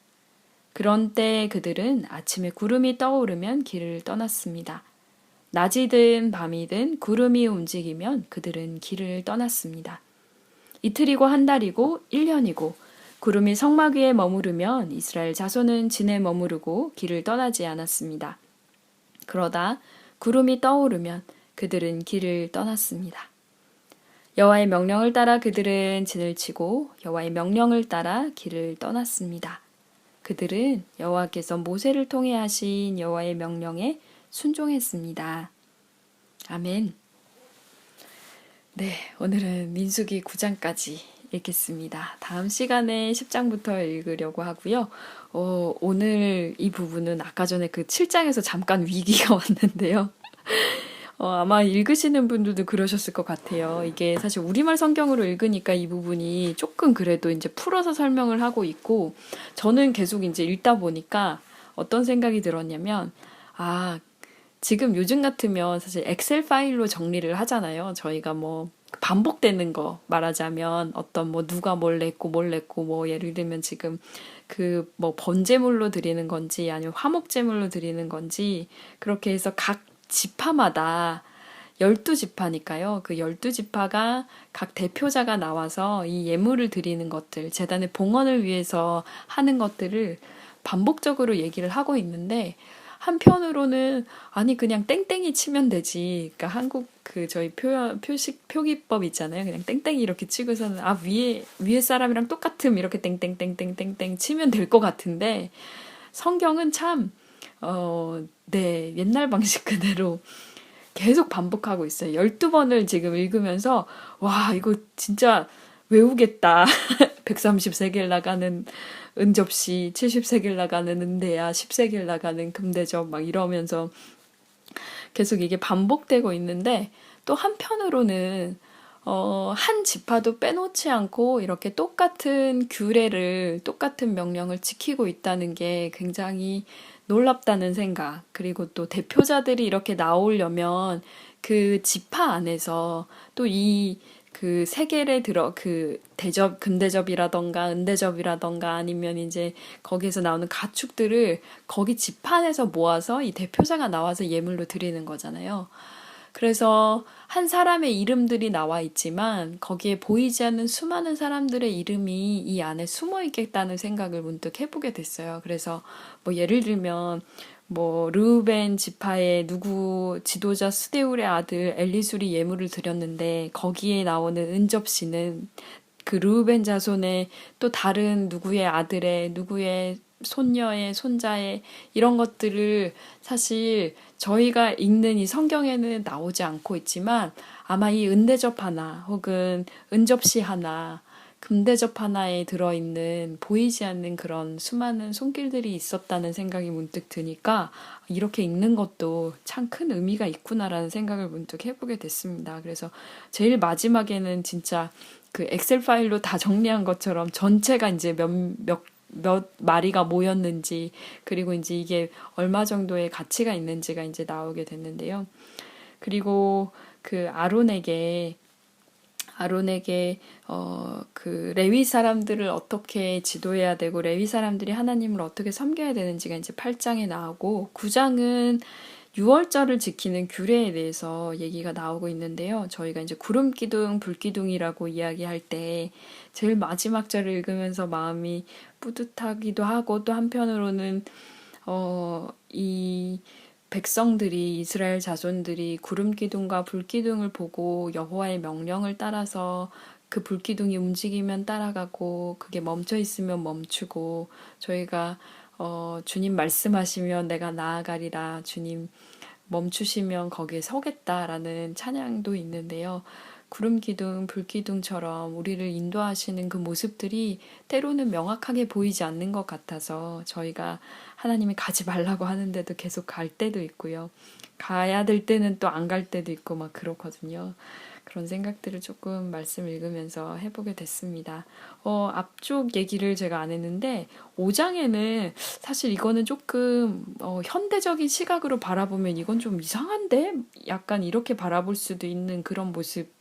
그런 때 그들은 아침에 구름이 떠오르면 길을 떠났습니다. 낮이든 밤이든 구름이 움직이면 그들은 길을 떠났습니다. 이틀이고 한 달이고 1년이고 구름이 성막 위에 머무르면 이스라엘 자손은 진에 머무르고 길을 떠나지 않았습니다. 그러다 구름이 떠오르면 그들은 길을 떠났습니다. 여호와의 명령을 따라 그들은 진을 치고 여호와의 명령을 따라 길을 떠났습니다. 그들은 여호와께서 모세를 통해 하신 여호와의 명령에 순종했습니다. 아멘. 네, 오늘은 민수기 9장까지 읽겠습니다. 다음 시간에 10장부터 읽으려고 하고요. 오늘 이 부분은 아까 전에 그 7장에서 잠깐 위기가 왔는데요. 아마 읽으시는 분들도 그러셨을 것 같아요. 이게 사실 우리말 성경으로 읽으니까 이 부분이 조금 그래도 이제 풀어서 설명을 하고 있고, 저는 계속 이제 읽다 보니까 어떤 생각이 들었냐면, 지금 요즘 같으면 사실 엑셀 파일로 정리를 하잖아요. 저희가 뭐 반복되는 거 말하자면 어떤 뭐 누가 뭘 냈고 뭐 예를 들면 지금 그 뭐 번제물로 드리는 건지 아니면 화목제물로 드리는 건지 그렇게 해서 각 지파마다 12지파니까요. 그 12지파가 각 대표자가 나와서 이 예물을 드리는 것들, 재단의 봉헌을 위해서 하는 것들을 반복적으로 얘기를 하고 있는데 한편으로는 아니 그냥 땡땡이 치면 되지. 그러니까 한국 그 저희 표기법 있잖아요. 그냥 땡땡이 이렇게 치고서는 위에 사람이랑 똑같음 이렇게 땡땡땡땡땡땡 치면 될 것 같은데 성경은 참 네, 옛날 방식 그대로 계속 반복하고 있어요. 12번을 지금 읽으면서 와, 이거 진짜 외우겠다. 130세겔 나가는 은접시, 70세겔 나가는 은대야, 10세겔 나가는 금대접 막 이러면서 계속 이게 반복되고 있는데 또 한편으로는 한 지파도 빼놓지 않고 이렇게 똑같은 규례를, 똑같은 명령을 지키고 있다는 게 굉장히 놀랍다는 생각. 그리고 또 대표자들이 이렇게 나오려면 그 지파 안에서 또 그 세겔에 그 금대접이라던가 은대접이라던가 아니면 이제 거기에서 나오는 가축들을 거기 지파 안에서 모아서 이 대표자가 나와서 예물로 드리는 거잖아요. 그래서 한 사람의 이름들이 나와 있지만 거기에 보이지 않는 수많은 사람들의 이름이 이 안에 숨어 있겠다는 생각을 문득 해보게 됐어요. 그래서 뭐 예를 들면 뭐 르우벤 지파의 누구 지도자 스데울의 아들 엘리술이 예물을 드렸는데 거기에 나오는 은접시는 그 르우벤 자손의 또 다른 누구의 아들의 누구의 손녀의 손자의 이런 것들을 사실 저희가 읽는 이 성경에는 나오지 않고 있지만 아마 이 은대접 하나 혹은 은접시 하나 금대접 하나에 들어있는 보이지 않는 그런 수많은 손길들이 있었다는 생각이 문득 드니까 이렇게 읽는 것도 참 큰 의미가 있구나라는 생각을 문득 해보게 됐습니다. 그래서 제일 마지막에는 진짜 그 엑셀 파일로 다 정리한 것처럼 전체가 이제 몇 마리가 모였는지 그리고 이제 이게 얼마 정도의 가치가 있는지가 이제 나오게 됐는데요. 그리고 그 아론에게 그 레위 사람들을 어떻게 지도해야 되고 레위 사람들이 하나님을 어떻게 섬겨야 되는지가 이제 8장에 나오고 9장은 유월절을 지키는 규례에 대해서 얘기가 나오고 있는데요. 저희가 이제 구름기둥, 불기둥이라고 이야기할 때 제일 마지막 절을 읽으면서 마음이 뿌듯하기도 하고 또 한편으로는 이 백성들이 이스라엘 자손들이 구름기둥과 불기둥을 보고 여호와의 명령을 따라서 그 불기둥이 움직이면 따라가고 그게 멈춰 있으면 멈추고 저희가 주님 말씀하시면 내가 나아가리라 주님 멈추시면 거기에 서겠다라는 찬양도 있는데요. 구름기둥, 불기둥처럼 우리를 인도하시는 그 모습들이 때로는 명확하게 보이지 않는 것 같아서 저희가 하나님이 가지 말라고 하는데도 계속 갈 때도 있고요. 가야 될 때는 또 안 갈 때도 있고 막 그렇거든요. 그런 생각들을 조금 말씀 읽으면서 해보게 됐습니다. 앞쪽 얘기를 제가 안 했는데 5장에는 사실 이거는 조금 현대적인 시각으로 바라보면 이건 좀 이상한데? 약간 이렇게 바라볼 수도 있는 그런 모습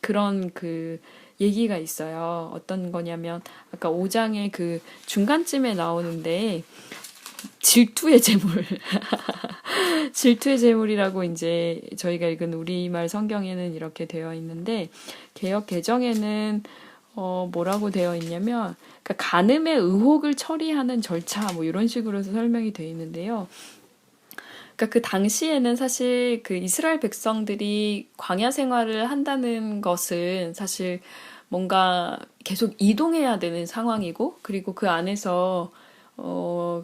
그런 그 얘기가 있어요. 어떤 거냐면 아까 5장의 그 중간쯤에 나오는데 질투의 재물 질투의 재물이라고 이제 저희가 읽은 우리말 성경에는 이렇게 되어 있는데 개역 개정에는 뭐라고 되어 있냐면 그러니까 간음의 의혹을 처리하는 절차 뭐 이런 식으로 해서 설명이 되어 있는데요. 그러니까 그 당시에는 사실 그 이스라엘 백성들이 광야 생활을 한다는 것은 사실 뭔가 계속 이동해야 되는 상황이고 그리고 그 안에서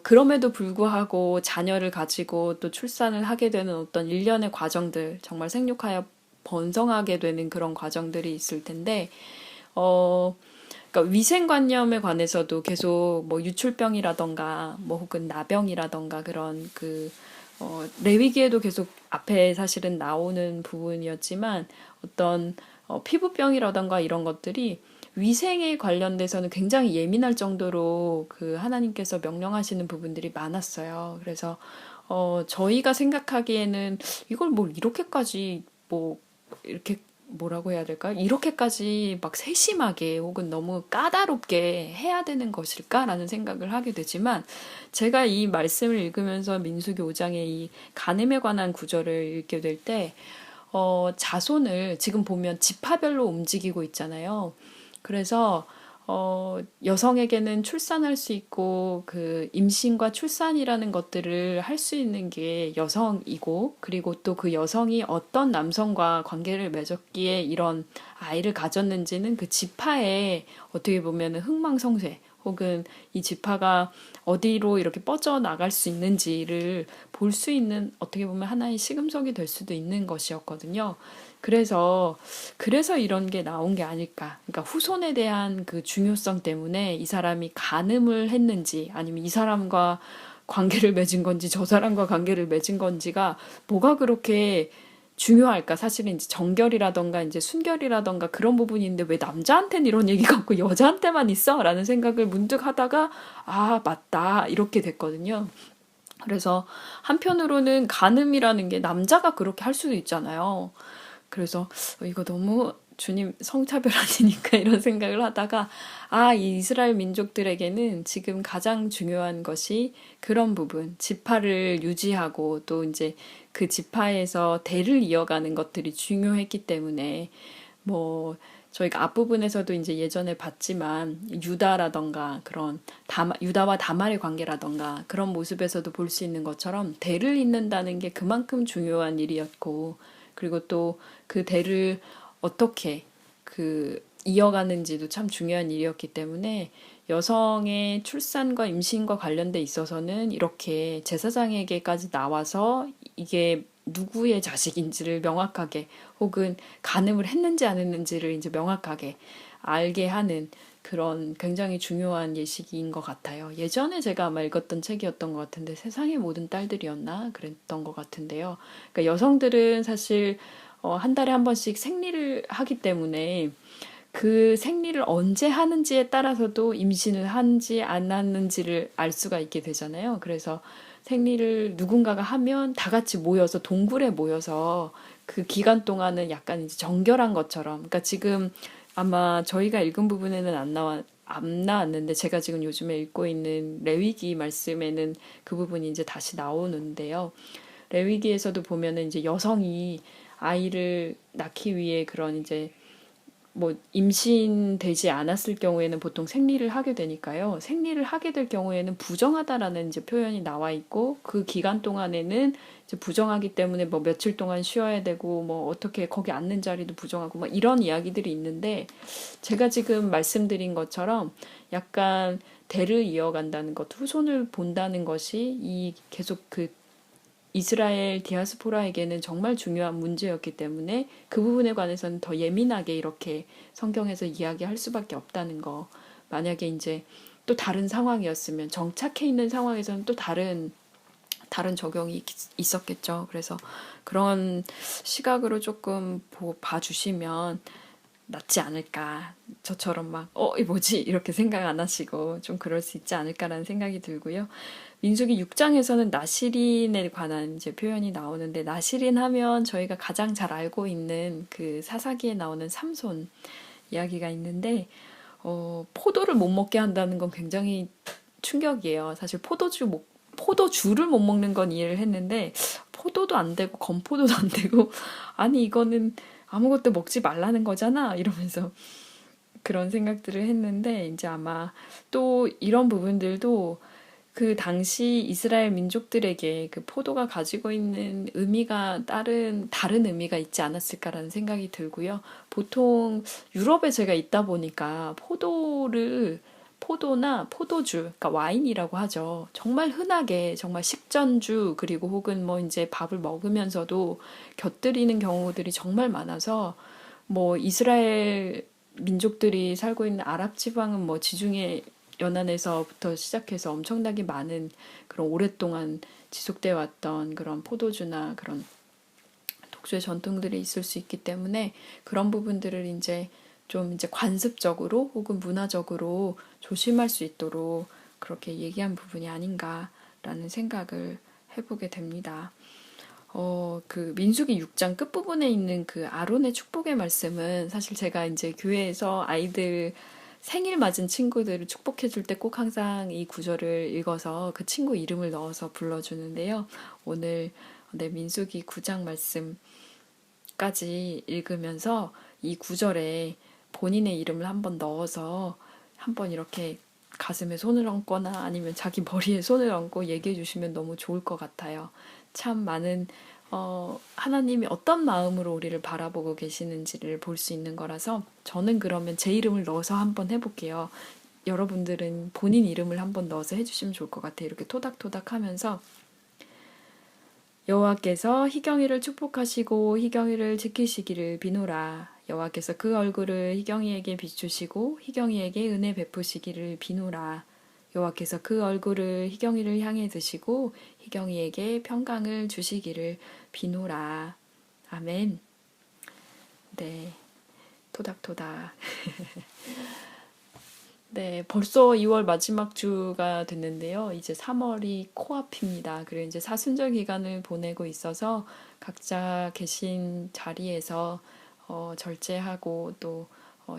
그럼에도 불구하고 자녀를 가지고 또 출산을 하게 되는 어떤 일련의 과정들 정말 생육하여 번성하게 되는 그런 과정들이 있을 텐데 그러니까 위생관념에 관해서도 계속 뭐 유출병이라던가 뭐 혹은 나병이라던가 그런 레위기에도 계속 앞에 사실은 나오는 부분이었지만 어떤 피부병이라던가 이런 것들이 위생에 관련돼서는 굉장히 예민할 정도로 그 하나님께서 명령하시는 부분들이 많았어요. 그래서 저희가 생각하기에는 이걸 뭐 이렇게까지 뭐 이렇게 뭐라고 해야 될까? 이렇게까지 막 세심하게 혹은 너무 까다롭게 해야 되는 것일까라는 생각을 하게 되지만 제가 이 말씀을 읽으면서 민수기 5장의 이 간음에 관한 구절을 읽게 될 때 자손을 지금 보면 지파별로 움직이고 있잖아요. 그래서 여성에게는 출산할 수 있고 그 임신과 출산이라는 것들을 할 수 있는 게 여성이고 그리고 또 그 여성이 어떤 남성과 관계를 맺었기에 이런 아이를 가졌는지는 그 지파에 어떻게 보면 흥망성쇠 혹은 이 지파가 어디로 이렇게 뻗어나갈 수 있는지를 볼 수 있는 어떻게 보면 하나의 시금석이 될 수도 있는 것이었거든요. 그래서 이런 게 나온 게 아닐까. 그러니까 후손에 대한 그 중요성 때문에 이 사람이 간음을 했는지 아니면 이 사람과 관계를 맺은 건지 저 사람과 관계를 맺은 건지가 뭐가 그렇게 중요할까? 사실은 이제 정결이라던가 이제 순결이라던가 그런 부분인데 왜 남자한테는 이런 얘기가 없고 여자한테만 있어? 라는 생각을 문득 하다가 아, 맞다. 이렇게 됐거든요. 그래서 한편으로는 간음이라는 게 남자가 그렇게 할 수도 있잖아요. 그래서 이거 너무 주님 성차별 아니니까 이런 생각을 하다가 이 이스라엘 민족들에게는 지금 가장 중요한 것이 그런 부분, 지파를 유지하고 또 이제 그 지파에서 대를 이어가는 것들이 중요했기 때문에 뭐 저희가 앞부분에서도 이제 예전에 봤지만 유다라던가 그런 유다와 다말의 관계라던가 그런 모습에서도 볼 수 있는 것처럼 대를 잇는다는 게 그만큼 중요한 일이었고 그리고 또 그 대를 어떻게 이어가는지도 참 중요한 일이었기 때문에 여성의 출산과 임신과 관련돼 있어서는 이렇게 제사장에게까지 나와서 이게 누구의 자식인지를 명확하게 혹은 간음을 했는지 안 했는지를 이제 명확하게 알게 하는 그런 굉장히 중요한 예식인 것 같아요. 예전에 제가 아마 읽었던 책이었던 것 같은데 세상의 모든 딸들이었나 그랬던 것 같은데요. 그러니까 여성들은 사실 한 달에 한 번씩 생리를 하기 때문에 그 생리를 언제 하는지에 따라서도 임신을 하는지 안 하는지를 알 수가 있게 되잖아요. 그래서 생리를 누군가가 하면 다 같이 모여서 동굴에 모여서 그 기간 동안은 약간 이제 정결한 것처럼. 그러니까 지금 아마 저희가 읽은 부분에는 안 나왔는데 제가 지금 요즘에 읽고 있는 레위기 말씀에는 그 부분이 이제 다시 나오는데요. 레위기에서도 보면은 이제 여성이 아이를 낳기 위해 그런 이제 뭐 임신되지 않았을 경우에는 보통 생리를 하게 되니까요. 생리를 하게 될 경우에는 부정하다라는 이제 표현이 나와 있고 그 기간 동안에는 이제 부정하기 때문에 뭐 며칠 동안 쉬어야 되고 뭐 어떻게 거기 앉는 자리도 부정하고 뭐 이런 이야기들이 있는데 제가 지금 말씀드린 것처럼 약간 대를 이어간다는 것, 후손을 본다는 것이 이 계속 그 이스라엘 디아스포라에게는 정말 중요한 문제였기 때문에 그 부분에 관해서는 더 예민하게 이렇게 성경에서 이야기할 수밖에 없다는 거. 만약에 이제 또 다른 상황이었으면 정착해 있는 상황에서는 또 다른 적용이 있었겠죠. 그래서 그런 시각으로 조금 봐주시면 낫지 않을까. 저처럼 막, 이 뭐지? 이렇게 생각 안 하시고 좀 그럴 수 있지 않을까라는 생각이 들고요. 민수기 6장에서는 나시린에 관한 이제 표현이 나오는데, 나시린 하면 저희가 가장 잘 알고 있는 그 사사기에 나오는 삼손 이야기가 있는데, 포도를 못 먹게 한다는 건 굉장히 충격이에요. 사실 포도주를 못 먹는 건 이해를 했는데, 포도도 안 되고, 건포도도 안 되고, 아니, 이거는 아무것도 먹지 말라는 거잖아. 이러면서 그런 생각들을 했는데, 이제 아마 또 이런 부분들도 그 당시 이스라엘 민족들에게 그 포도가 가지고 있는 의미가 다른 의미가 있지 않았을까라는 생각이 들고요. 보통 유럽에 제가 있다 보니까 포도나 포도주, 그러니까 와인이라고 하죠. 정말 흔하게 정말 식전주 그리고 혹은 뭐 이제 밥을 먹으면서도 곁들이는 경우들이 정말 많아서 뭐 이스라엘 민족들이 살고 있는 아랍 지방은 뭐 지중해 연안에서부터 시작해서 엄청나게 많은 그런 오랫동안 지속돼 왔던 그런 포도주나 그런 독주의 전통들이 있을 수 있기 때문에 그런 부분들을 이제 좀 이제 관습적으로 혹은 문화적으로 조심할 수 있도록 그렇게 얘기한 부분이 아닌가라는 생각을 해보게 됩니다. 그 민수기 6장 끝부분에 있는 그 아론의 축복의 말씀은 사실 제가 이제 교회에서 아이들 생일 맞은 친구들을 축복해 줄 때 꼭 항상 이 구절을 읽어서 그 친구 이름을 넣어서 불러주는데요. 오늘 민수기 9장 말씀까지 읽으면서 이 구절에 본인의 이름을 한번 넣어서 한번 이렇게 가슴에 손을 얹거나 아니면 자기 머리에 손을 얹고 얘기해 주시면 너무 좋을 것 같아요. 참 많은 하나님이 어떤 마음으로 우리를 바라보고 계시는지를 볼 수 있는 거라서 저는 그러면 제 이름을 넣어서 한번 해볼게요. 여러분들은 본인 이름을 한번 넣어서 해주시면 좋을 것 같아요. 이렇게 토닥토닥 하면서 여호와께서 희경이를 축복하시고 희경이를 지키시기를 비노라. 여호와께서 그 얼굴을 희경이에게 비추시고 희경이에게 은혜 베푸시기를 비노라. 여호와께서 그 얼굴을 희경이를 향해 드시고 희경이에게 평강을 주시기를 비노라. 아멘. 네, 토닥토닥. 네, 벌써 2월 마지막 주가 됐는데요. 이제 3월이 코앞입니다. 그리고 이제 사순절 기간을 보내고 있어서 각자 계신 자리에서 절제하고 또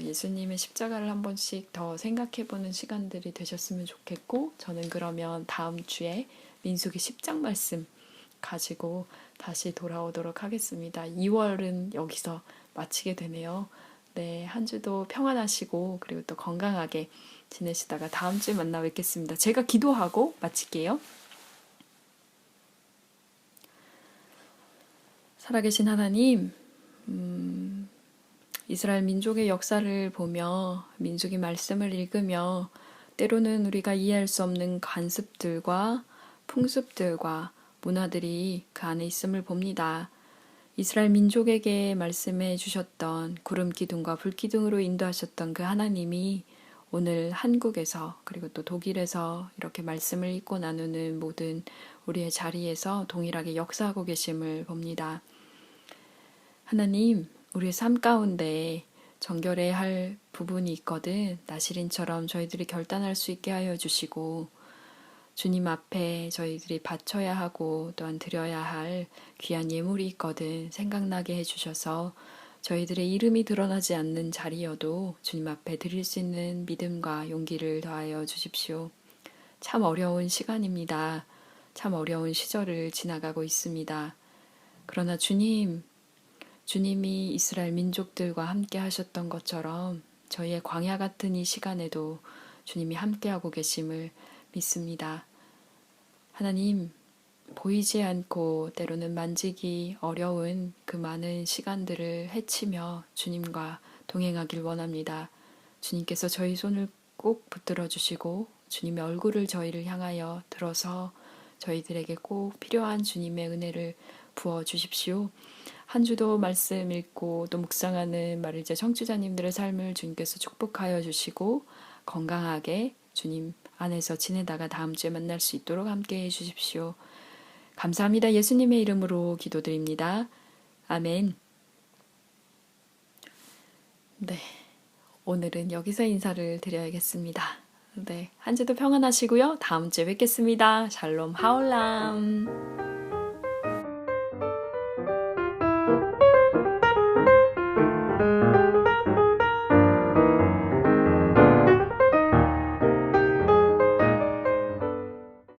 예수님의 십자가를 한 번씩 더 생각해보는 시간들이 되셨으면 좋겠고, 저는 그러면 다음 주에 민수기 10장 말씀 가지고 다시 돌아오도록 하겠습니다. 2월은 여기서 마치게 되네요. 네, 한 주도 평안하시고 그리고 또 건강하게 지내시다가 다음 주에 만나 뵙겠습니다. 제가 기도하고 마칠게요. 살아계신 하나님, 이스라엘 민족의 역사를 보며 민족의 말씀을 읽으며 때로는 우리가 이해할 수 없는 관습들과 풍습들과 문화들이 그 안에 있음을 봅니다. 이스라엘 민족에게 말씀해 주셨던 구름 기둥과 불 기둥으로 인도하셨던 그 하나님이 오늘 한국에서 그리고 또 독일에서 이렇게 말씀을 읽고 나누는 모든 우리의 자리에서 동일하게 역사하고 계심을 봅니다. 하나님, 우리의 삶 가운데 정결해야 할 부분이 있거든 나시린처럼 저희들이 결단할 수 있게 하여 주시고 주님 앞에 저희들이 바쳐야 하고 또한 드려야 할 귀한 예물이 있거든 생각나게 해주셔서 저희들의 이름이 드러나지 않는 자리여도 주님 앞에 드릴 수 있는 믿음과 용기를 더하여 주십시오. 참 어려운 시간입니다. 참 어려운 시절을 지나가고 있습니다. 그러나 주님이 이스라엘 민족들과 함께 하셨던 것처럼 저희의 광야 같은 이 시간에도 주님이 함께하고 계심을 믿습니다. 하나님, 보이지 않고 때로는 만지기 어려운 그 많은 시간들을 헤치며 주님과 동행하길 원합니다. 주님께서 저희 손을 꼭 붙들어 주시고 주님의 얼굴을 저희를 향하여 들어서 저희들에게 꼭 필요한 주님의 은혜를 부어 주십시오. 한 주도 말씀 읽고 또 묵상하는 말일제 청취자님들의 삶을 주님께서 축복하여 주시고 건강하게 주님 안에서 지내다가 다음 주에 만날 수 있도록 함께 해 주십시오. 감사합니다. 예수님의 이름으로 기도드립니다. 아멘. 네, 오늘은 여기서 인사를 드려야겠습니다. 네, 한 주도 평안하시고요. 다음 주에 뵙겠습니다. 샬롬 하올람.